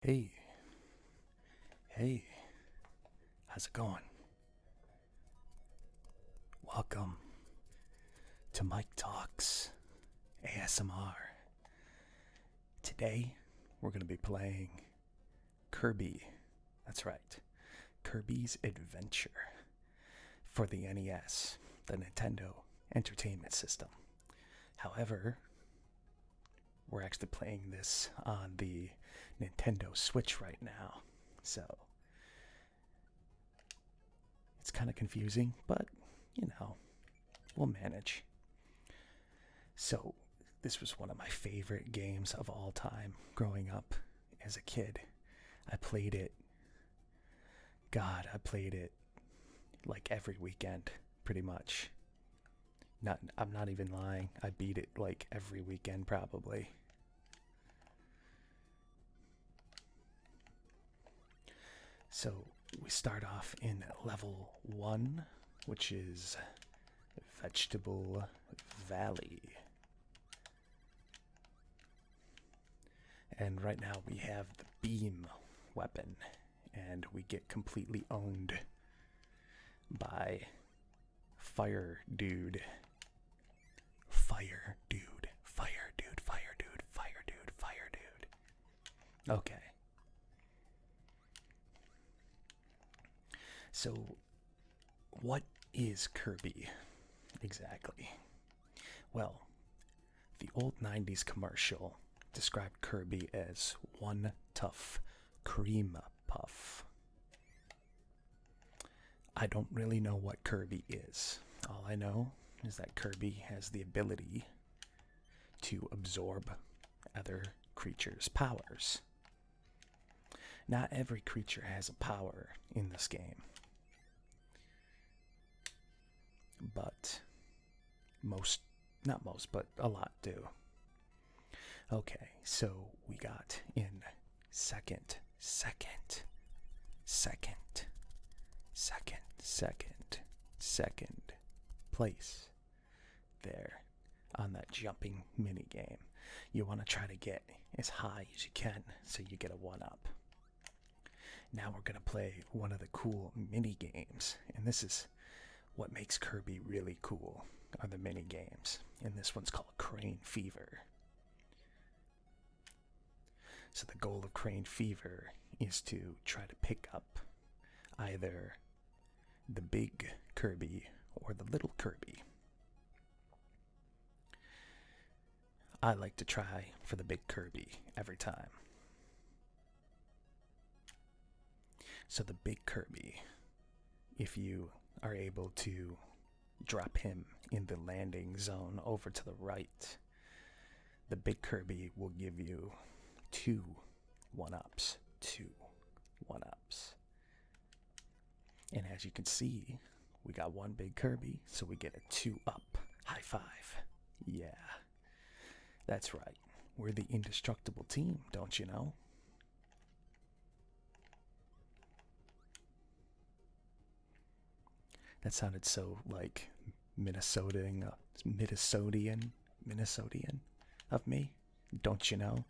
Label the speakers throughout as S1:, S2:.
S1: Hey, hey, how's it going? Welcome to Mike Talks ASMR. Today, we're going to be playing Kirby. That's right, Kirby's Adventure for the NES, the Nintendo Entertainment System. However, we're actually playing this on the Nintendo Switch right now, so it's kind of confusing, but we'll manage. So, this was one of my favorite games of all time growing up as a kid. I played it, I played it like every weekend, pretty much. I'm not even lying. I beat it like every weekend, probably. So, we start off in level 1, which is Vegetable Valley. And right now we have the beam weapon, and we get completely owned by Fire Dude. Fire Dude. Fire Dude. Fire Dude. Fire Dude. Fire Dude. Okay. So, what is Kirby exactly? Well, the old 90s commercial described Kirby as one tough cream puff. I don't really know what Kirby is. All I know is that Kirby has the ability to absorb other creatures' powers. Not every creature has a power in this game, but not most, but a lot do. Okay, so we got in second, second, second, second, second, second place there on that jumping mini game. You want to try to get as high as you can so you get a 1-up. Now we're going to play one of the cool mini games, and this is what makes Kirby really cool, are the mini games. And this one's called Crane Fever. So the goal of Crane Fever is to try to pick up either the big Kirby or the little Kirby. I like to try for the big Kirby every time. So the big Kirby, if you are able to drop him in the landing zone over to the right, the big Kirby will give you 2 1-ups. 2 1-ups. And as you can see, we got one big Kirby, so we get a 2-up. High five. Yeah. That's right. We're the indestructible team, don't you know? That sounded so like Minnesotan of me, don't you know?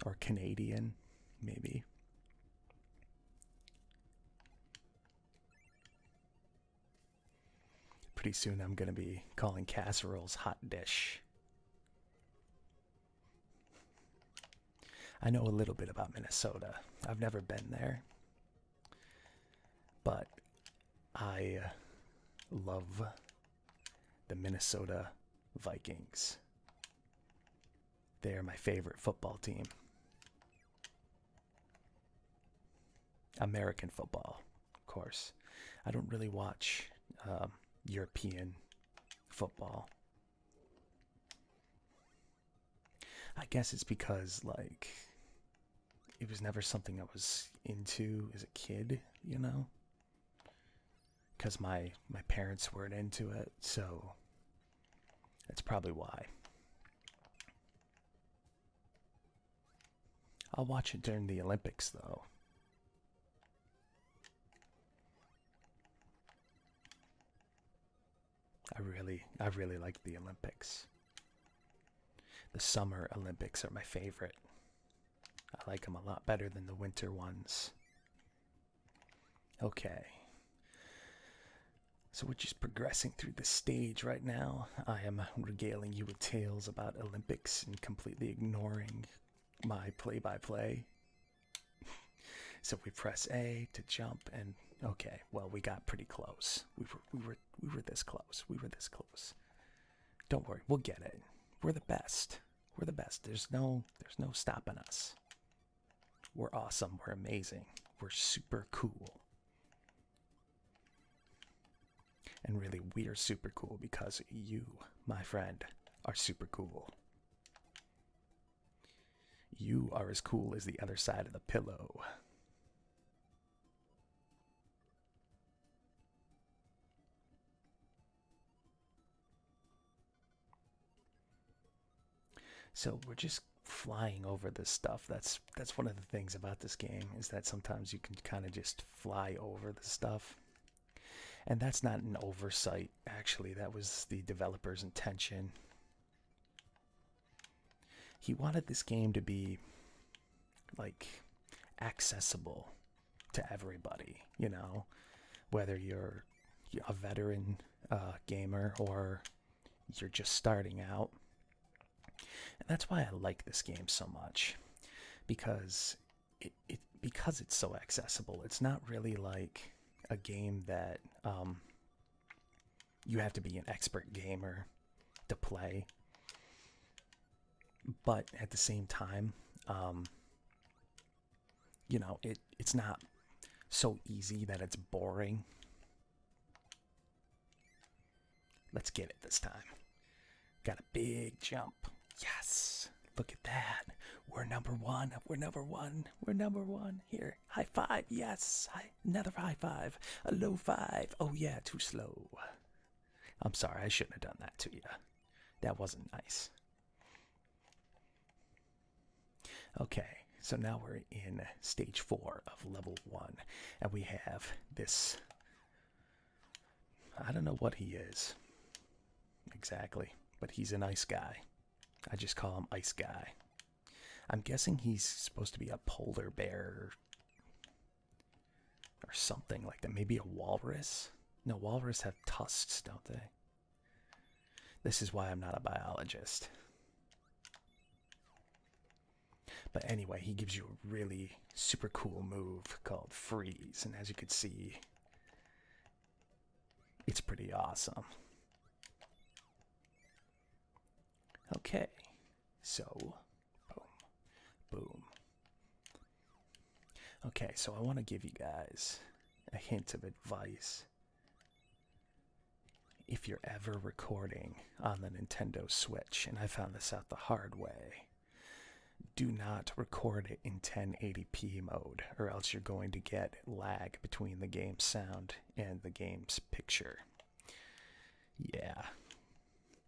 S1: Or Canadian, maybe. Pretty soon I'm gonna be calling casseroles hot dish. I know a little bit about Minnesota. I've never been there, but I love the Minnesota Vikings. They are my favorite football team. American football, of course. I don't really watch European football. I guess it's because, like, it was never something I was into as a kid, you know? Because my parents weren't into it, so that's probably why. I'll watch it during the Olympics, though. I really like the Olympics. The Summer Olympics are my favorite. I like them a lot better than the winter ones. Okay. So we're just progressing through the stage right now. I am regaling you with tales about Olympics and completely ignoring my play-by-play. So we press A to jump, and okay, well, we got pretty close. We were this close. We were this close. Don't worry, we'll get it. We're the best. We're the best. There's no stopping us. We're awesome. We're amazing. We're super cool. And really, we are super cool because you, my friend, are super cool. You are as cool as the other side of the pillow. So we're just flying over this stuff. That's one of the things about this game, is that sometimes you can kind of just fly over the stuff. And that's not an oversight, actually. That was the developer's intention. He wanted this game to be, like, accessible to everybody, you know? Whether you're a veteran gamer or you're just starting out. And that's why I like this game so much. Because because it's so accessible. It's not really like a game that you have to be an expert gamer to play, but at the same time, you know, it's not so easy that it's boring. Let's get it this time. Got a big jump. Yes, look at that. We're number one. We're number one. We're number one. Here, high five. Yes, another high five. A low five. Oh yeah, too slow. I'm sorry, I shouldn't have done that to you. That wasn't nice. Okay, so now we're in stage 4 of level 1, and we have this, I don't know what he is exactly, but he's an ice guy. I just call him Ice Guy. I'm guessing he's supposed to be a polar bear or something like that. Maybe a walrus? No, walrus have tusks, don't they? This is why I'm not a biologist. But anyway, he gives you a really super cool move called Freeze. And as you can see, it's pretty awesome. Okay, so boom, boom. Okay, so I want to give you guys a hint of advice. If you're ever recording on the Nintendo Switch, and I found this out the hard way, do not record it in 1080p mode, or else you're going to get lag between the game's sound and the game's picture. Yeah,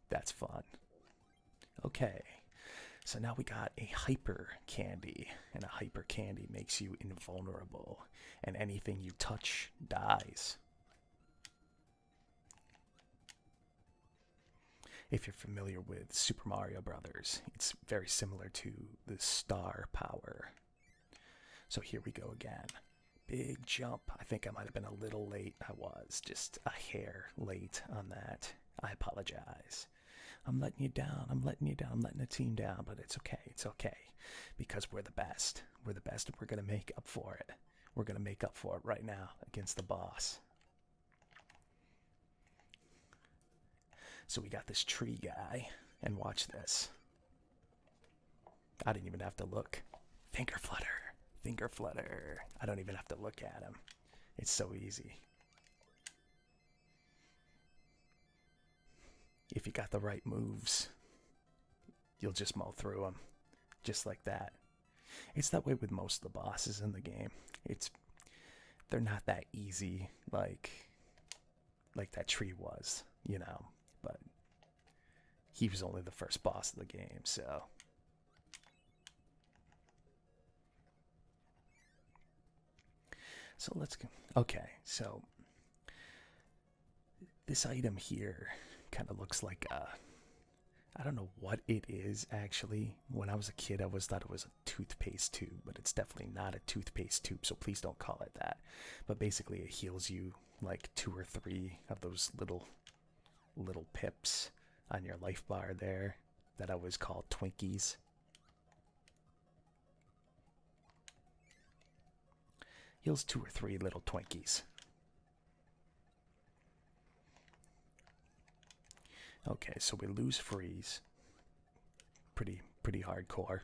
S1: that's fun. Okay, so now we got a hyper candy, and a hyper candy makes you invulnerable, and anything you touch dies. If you're familiar with Super Mario Brothers, it's very similar to the star power. So here we go again. Big jump. I think I might have been a little late. I was just a hair late on that. I apologize. I'm letting you down. I'm letting you down. I'm letting the team down, but it's okay. It's okay. Because we're the best. We're the best, and we're going to make up for it. We're going to make up for it right now against the boss. So we got this tree guy, and watch this. I didn't even have to look. Finger flutter. Finger flutter. I don't even have to look at him. It's so easy. If you got the right moves, you'll just mow through them. Just like that. It's that way with most of the bosses in the game. They're not that easy like that tree was, you know. But he was only the first boss of the game, so. So let's go. Okay, so this item here kind of looks like I don't know what it is actually. When I was a kid, I always thought it was a toothpaste tube, but it's definitely not a toothpaste tube, so please don't call it that. But basically, it heals you like 2 or 3 of those little pips on your life bar there that I always called Twinkies. Heals 2 or 3 little Twinkies. Okay, so we lose freeze. Pretty hardcore.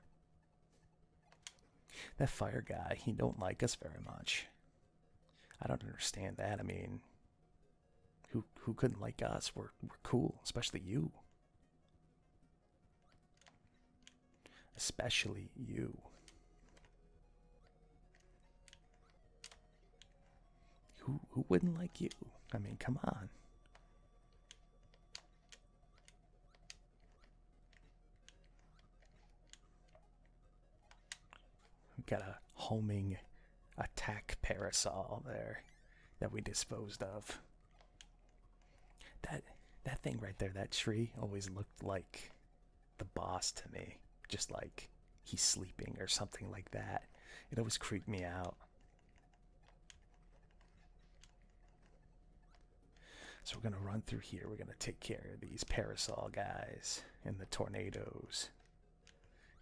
S1: That fire guy, he don't like us very much. I don't understand that. I mean, who couldn't like us? We're cool, especially you. Especially you. Who wouldn't like you? I mean, come on. We've got a homing attack parasol there that we disposed of. That thing right there, that tree, always looked like the boss to me. Just like he's sleeping or something like that. It always creeped me out. So we're going to run through here. We're going to take care of these parasol guys and the tornadoes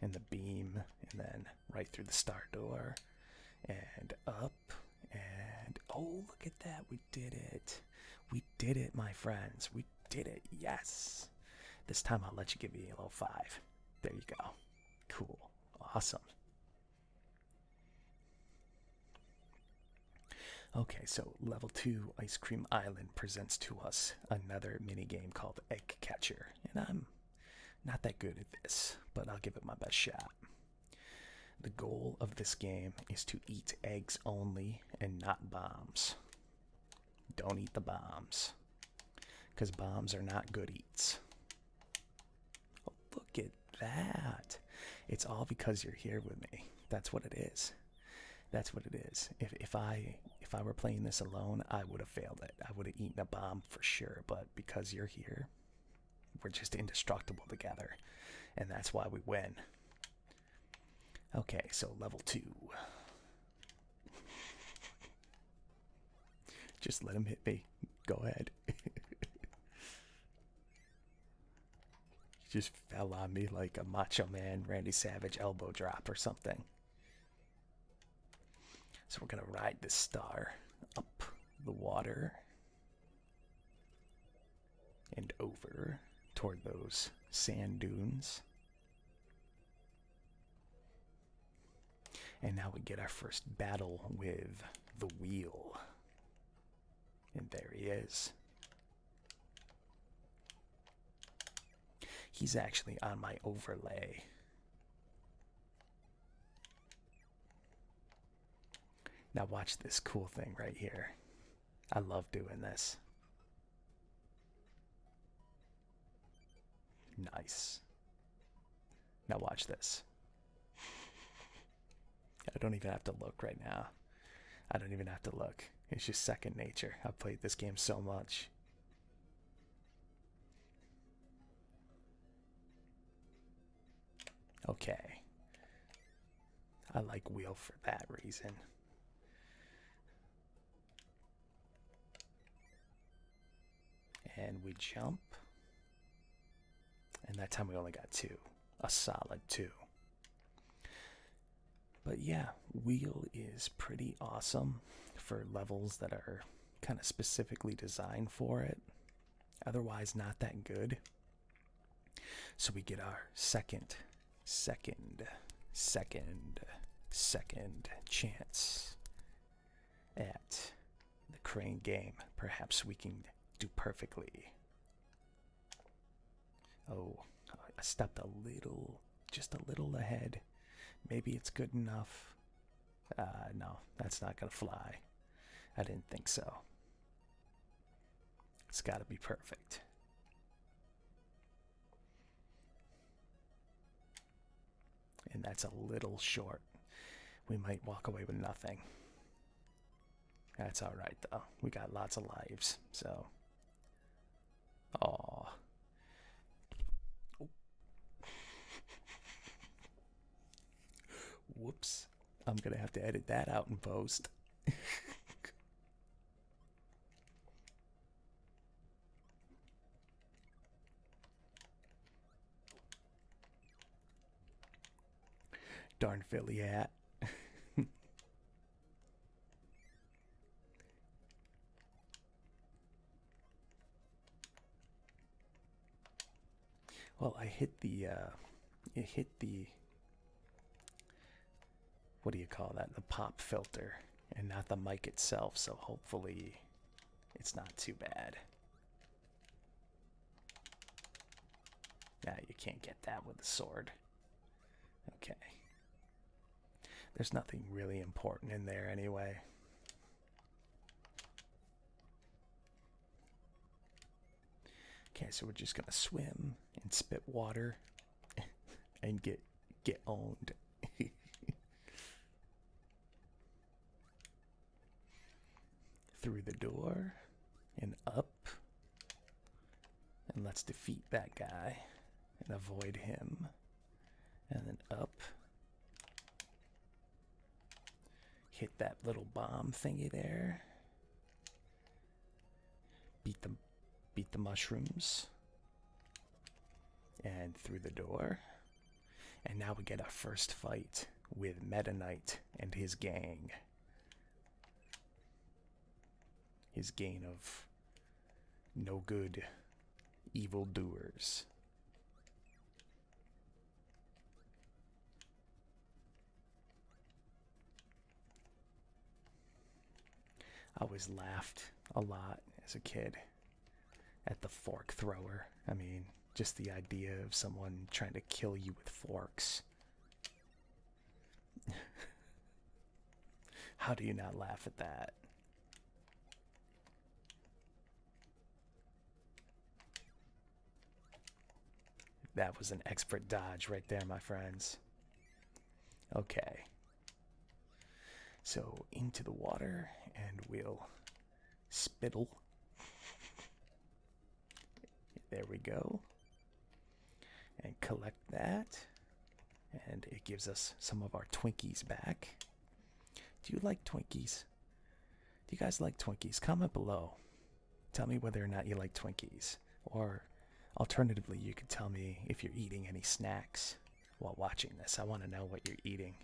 S1: and the beam, and then right through the star door and up. And oh, look at that. We did it. We did it, my friends. We did it. Yes. This time I'll let you give me a little 5. There you go. Cool. Awesome. Okay, so level 2 Ice Cream Island presents to us another mini game called Egg Catcher. And I'm not that good at this, but I'll give it my best shot. The goal of this game is to eat eggs only and not bombs. Don't eat the bombs, because bombs are not good eats. Oh, look at that. It's all because you're here with me. That's what it is. That's what it is. If I were playing this alone, I would have failed it. I would have eaten a bomb for sure, but because you're here, we're just indestructible together, and that's why we win. Okay, so level 2. Just let him hit me. Go ahead. Just fell on me like a Macho Man Randy Savage elbow drop or something. So we're going to ride this star up the water and over toward those sand dunes. And now we get our first battle with the wheel. And there he is. He's actually on my overlay. Now watch this cool thing right here. I love doing this. Nice. Now watch this. I don't even have to look right now. I don't even have to look. It's just second nature. I've played this game so much. Okay. I like wheel for that reason. And we jump. And that time we only got 2. A solid 2. But yeah, wheel is pretty awesome for levels that are kind of specifically designed for it. Otherwise, not that good. So we get our second chance at the crane game. Perhaps we can do perfectly. Oh, I stepped just a little ahead. Maybe it's good enough. No, that's not gonna fly. I didn't think so. It's gotta be perfect. And that's a little short. We might walk away with nothing. That's alright though. We got lots of lives, so. Aw. Oh, Whoops. I'm gonna have to edit that out in post. Darn Philly hat. Well, I hit the, it hit the, what do you call that? The pop filter, and not the mic itself, so hopefully it's not too bad. Nah, you can't get that with a sword. Okay. There's nothing really important in there anyway. Okay, so we're just gonna swim and spit water and get owned. Through the door and up. And let's defeat that guy and avoid him. And then up. Hit that little bomb thingy there. Beat the mushrooms. And through the door. And now we get our first fight with Meta Knight and his gang. His gang of no good evildoers. I always laughed a lot as a kid at the fork thrower. I mean, just the idea of someone trying to kill you with forks. How do you not laugh at that? That was an expert dodge right there, my friends. Okay. So into the water, and we'll spittle. There we go. And collect that. And it gives us some of our Twinkies back. Do you like Twinkies? Do you guys like Twinkies? Comment below. Tell me whether or not you like Twinkies. Or alternatively, you could tell me if you're eating any snacks while watching this. I want to know what you're eating.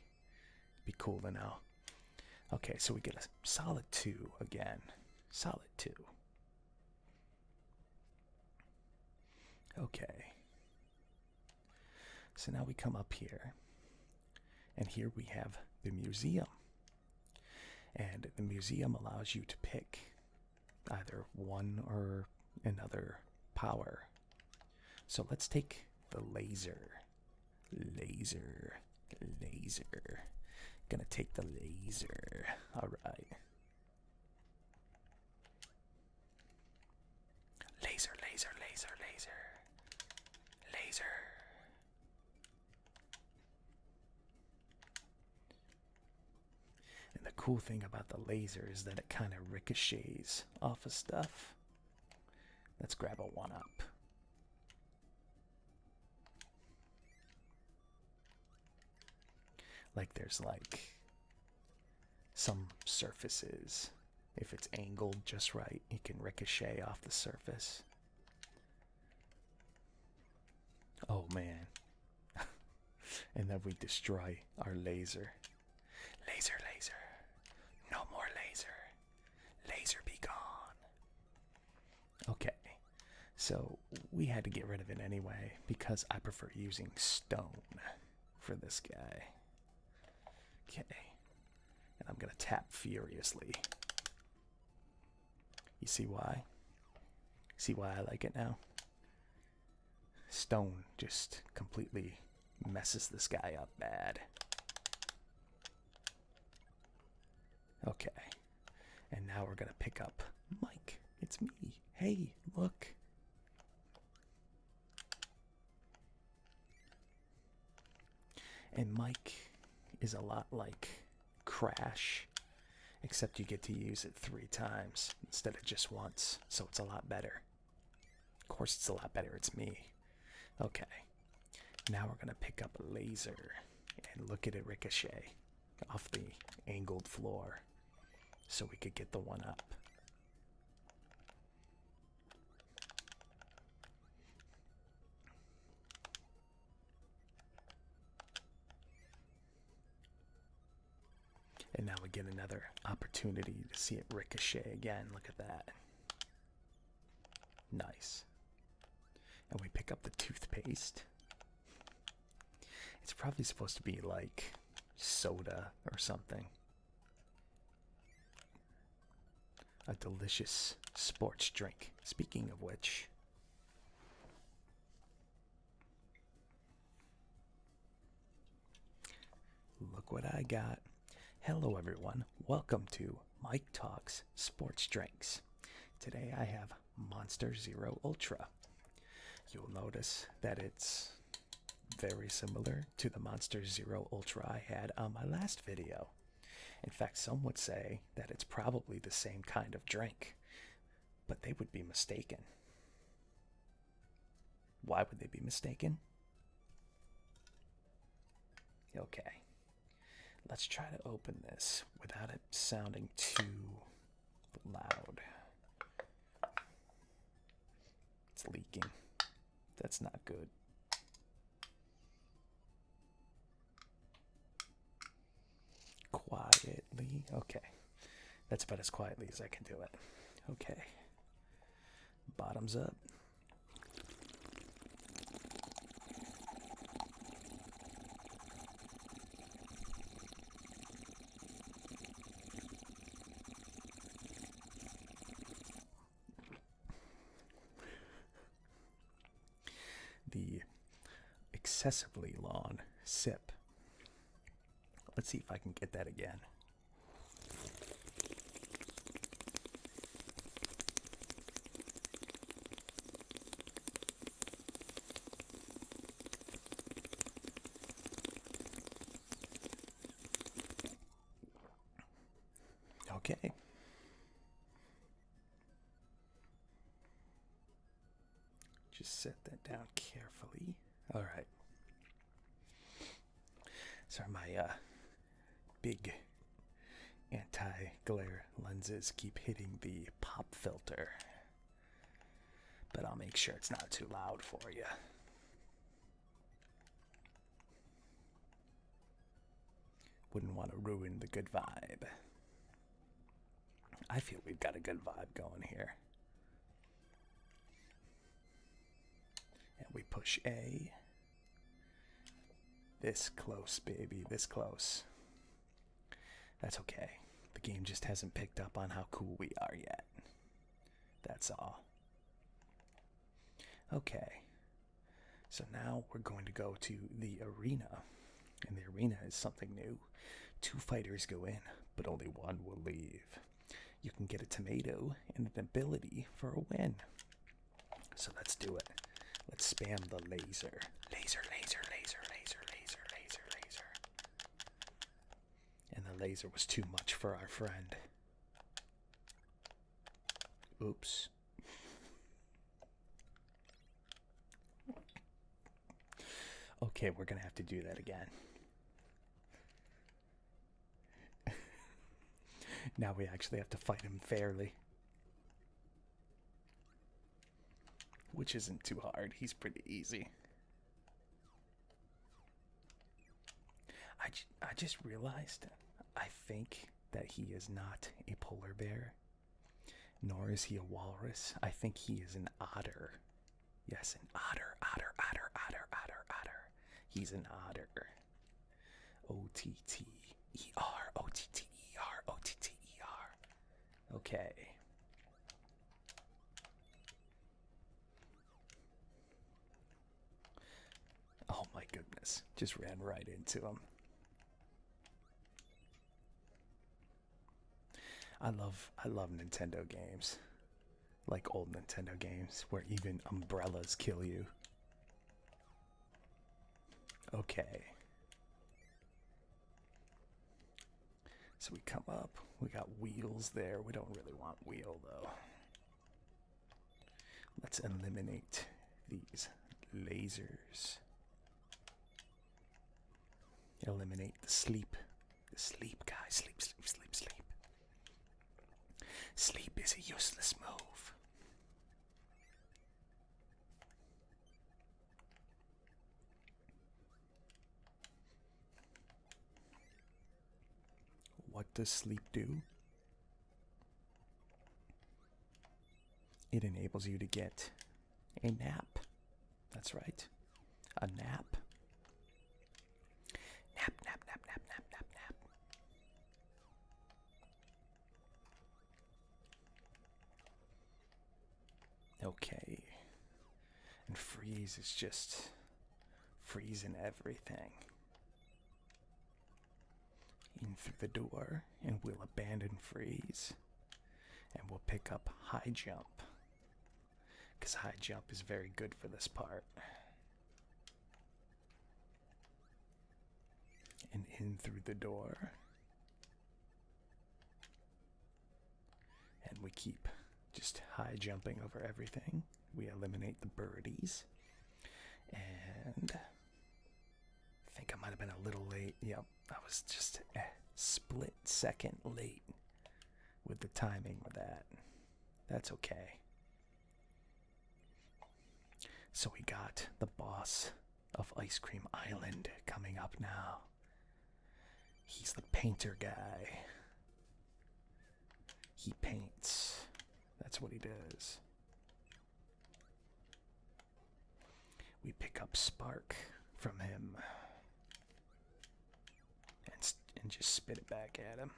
S1: Be cool to know. Okay, so we get a solid 2 again. Solid 2. Okay. So now we come up here. And here we have the museum. And the museum allows you to pick either one or another power. So let's take the laser. Laser. Gonna take the laser. Alright. Laser. And the cool thing about the laser is that it kind of ricochets off of stuff. Let's grab a 1-up. Like there's like some surfaces, if it's angled just right, it can ricochet off the surface. Oh man. And then we destroy our laser. Laser. No more laser. Laser be gone. Okay. So we had to get rid of it anyway because I prefer using stone for this guy. Okay. And I'm going to tap furiously. You see why? See why I like it now? Stone just completely messes this guy up bad. Okay. And now we're going to pick up Mike. It's me. Hey, look. And Mike is a lot like Crash, except you get to use it 3 times instead of just once, so it's a lot better. Of course it's a lot better, it's me. Okay, now we're gonna pick up a laser. And look at it ricochet off the angled floor so we could get the one up. And now we get another opportunity to see it ricochet again. Look at that. Nice. And we pick up the toothpaste. It's probably supposed to be like soda or something. A delicious sports drink. Speaking of which, look what I got. Hello everyone, welcome to Mike Talks Sports Drinks. Today I have Monster Zero Ultra. You'll notice that it's very similar to the Monster Zero Ultra I had on my last video. In fact, some would say that it's probably the same kind of drink, but they would be mistaken. Why would they be mistaken? Okay. Let's try to open this without it sounding too loud. It's leaking. That's not good. Quietly. Okay. That's about as quietly as I can do it. Okay. Bottoms up. The excessively long sip. Let's see if I can get that again. Okay. Just set that down carefully. All right. Sorry, my big anti-glare lenses keep hitting the pop filter. But I'll make sure it's not too loud for you. Wouldn't want to ruin the good vibe. I feel we've got a good vibe going here. And we push A. This close, baby, this close. That's okay. The game just hasn't picked up on how cool we are yet. That's all. Okay. So now we're going to go to the arena. And the arena is something new. 2 fighters go in, but only one will leave. You can get a tomato and an ability for a win. So let's do it. Let's spam the laser. Laser, laser, laser, laser, laser, laser, laser. And the laser was too much for our friend. Oops. Okay, we're gonna have to do that again. Now we actually have to fight him fairly. Which isn't too hard. He's pretty easy. I just realized, I think that he is not a polar bear, nor is he a walrus. I think he is an otter. Yes, an otter, otter, otter, otter, otter, otter. He's an otter. O-T-T-E-R, O-T-T-E-R, O-T-T-E-R. Okay. Oh my goodness, just ran right into him. I love Nintendo games. Like old Nintendo games where even umbrellas kill you. Okay. So we come up, we got wheels there. We don't really want wheel though. Let's eliminate these lasers. Eliminate the sleep. The sleep, guys. Sleep, sleep, sleep, sleep. Sleep is a useless move. What does sleep do? It enables you to get a nap. That's right. A nap. Nap, nap, nap, nap, nap, nap, nap. Okay. And freeze is just freezing everything. In through the door, and we'll abandon freeze. And we'll pick up high jump. Because high jump is very good for this part. And in through the door. And we keep just high jumping over everything. We eliminate the birdies. And I think I might have been a little late. Yep, I was just a split second late with the timing with that. That's okay. So we got the boss of Ice Cream Island coming up now. He's the painter guy. He paints. That's what he does. We pick up Spark from him and just spit it back at him.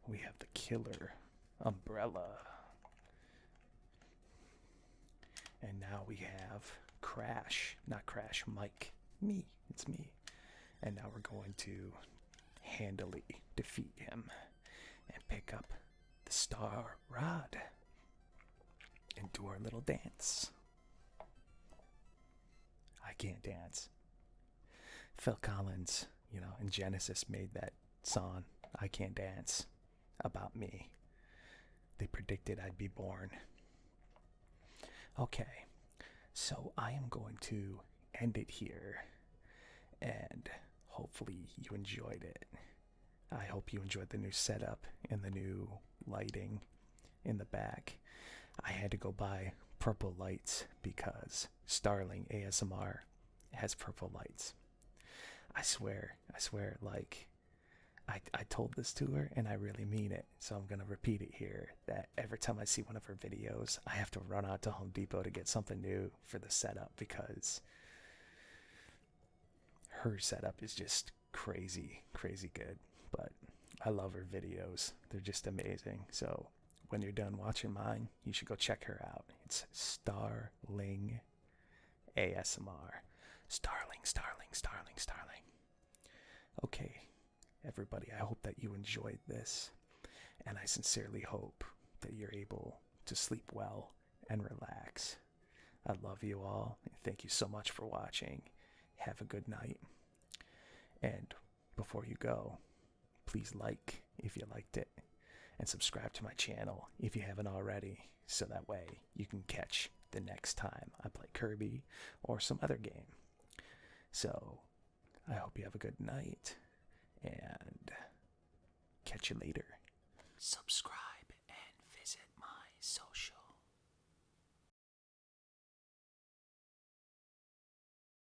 S1: We have the killer umbrella. And now we have Crash. Not Crash, Mike. Me. It's me. And now we're going to handily defeat him and pick up the Star Rod and do our little dance. I can't dance. Phil Collins, in Genesis made that song, I Can't Dance, about me. They predicted I'd be born. Okay, so I am going to end it here, and hopefully you enjoyed it. I hope you enjoyed the new setup and the new lighting in the back. I had to go buy purple lights because Starling ASMR has purple lights. I swear, like, I told this to her and I really mean it, so I'm gonna repeat it here, that every time I see one of her videos, I have to run out to Home Depot to get something new for the setup because her setup is just crazy good. But I love her videos. They're just amazing. So when you're done watching mine, you should go check her out. It's Starling ASMR. Starling. Okay, everybody, I hope that you enjoyed this, and I sincerely hope that you're able to sleep well and relax. I love you all, and thank you so much for watching. Have a good night. And before you go, please like if you liked it, and subscribe to my channel if you haven't already, so that way you can catch the next time I play Kirby or some other game. So, I hope you have a good night, and catch you later. Subscribe.